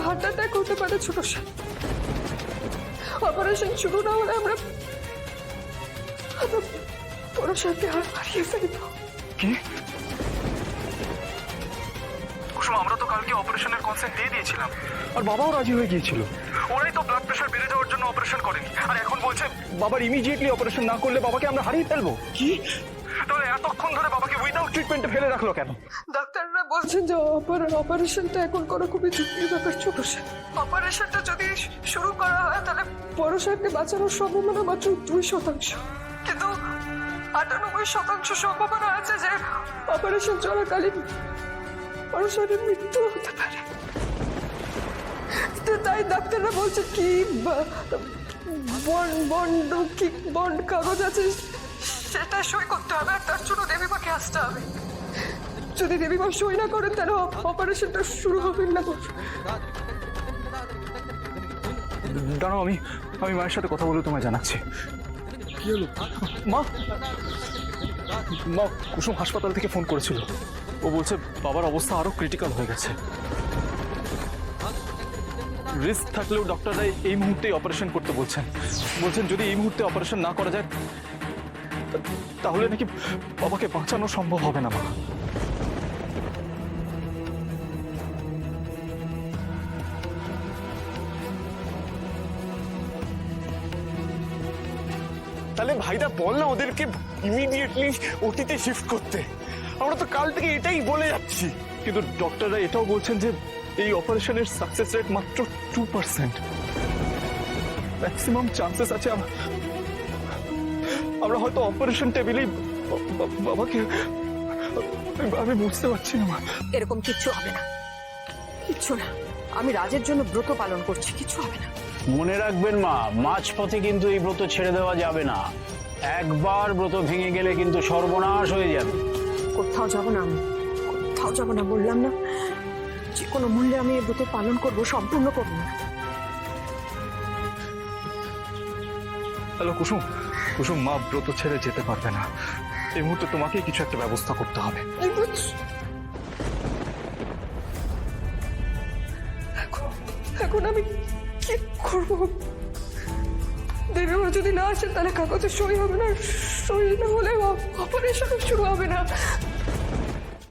Heart attack হতে পারে ছোট সাহেব। অপারেশন শুরু না হলে আমরা বড় সাহেবকে হারিয়ে ফেলবো। কি কুসুম, আমরা তো কালকে অপারেশনের কনসেন্ট দিয়ে দিয়েছিলাম, আর বাবাও রাজি হয়ে গিয়েছিল। ওরাই তো ব্লাড প্রেশার বেড়ে যাওয়ার জন্য অপারেশন করেনি, আর এখন বলছে বাবার ইমিডিয়েটলি অপারেশন না করলে বাবাকে আমরা হারিয়ে ফেলবো। কি তাহলে এতক্ষণ ধরে বাবাকে উইদাউট ট্রিটমেন্টে ফেলে রাখলো কেন? ডাক্তাররা বলছেন যে অপারেশনটা এখন করা খুবই ঝুঁকির ব্যাপার ছোট সাহেব। অপারেশনটা যদি শুরু করা হয় তাহলে বড় সাহেবকে বাঁচানোর সম্ভাবনা মাত্র 2%, কিন্তু 98% সম্ভাবনা আছে যে অপারেশন চলাকালীন বড় সাহেবের মৃত্যু হতে পারে। তাই ডাক্তাররা বলছে কি বন্ড কাগজ আছে সেটা সই করতে হবে, আর তার জন্য দেবীমাকে আসতে হবে। যদি দেবীমা সই না করেন তাহলে অপারেশনটা শুরু হবে না। দাঁড়াও, আমি মায়ের সাথে কথা বলে তোমায় জানাচ্ছি। কি হলো মা? কুসুম হাসপাতাল থেকে ফোন করেছিল, ও বলছে বাবার অবস্থা আরো ক্রিটিক্যাল হয়ে গেছে। রিস্ক থাকলেও ডক্টররা এই মুহূর্তে অপারেশন করতে বলছেন যদি এই মুহূর্তে অপারেশন না করা যায় তাহলে নাকি বাবাকে বাঁচানো সম্ভব হবে না। মা, তাহলে ভাইদা বল না ওদেরকে ইমিডিয়েটলি ওটিতে শিফট করতে। আমরা তো কাল থেকে এটাই বলে যাচ্ছি। কিন্তু ডক্টররা এটাও বলছেন যে এই অপারেশনের সাকসেস রেট মাত্র 2%। ম্যাক্সিমাম চান্সেস আছে আমরা হয়তো অপারেশন টেবিলেই বাবাকে। আমি বুঝতে পারছি না মা। এরকম কিচ্ছু হবে না, কিচ্ছু না। আমি রাজের জন্য ব্রত পালন করছি, কিচ্ছু হবে না। মনে রাখবেন মা, মাঝপথে কিন্তু এই ব্রত ছেড়ে দেওয়া যাবে না। একবার ব্রত ভেঙে গেলে কিন্তু সর্বনাশ হয়ে যাবে। কোথাও যাব না, আমি কোথাও যাব না, বললাম না। যে কোনো মূল্যে আমি এই ব্রত পালন করবো, সম্পূর্ণ করবো না। হ্যালো কুসুম, মা ব্রত ছেড়ে যেতে পারবে না। এই মুহূর্তে তোমাকেই কিছু একটা ব্যবস্থা করতে হবে। এখন আমি কি করবো? দেবীমা যদি না আসে তাহলে কাগজে সই হবে না, সই না হলে অপারেশন শুরু হবে না।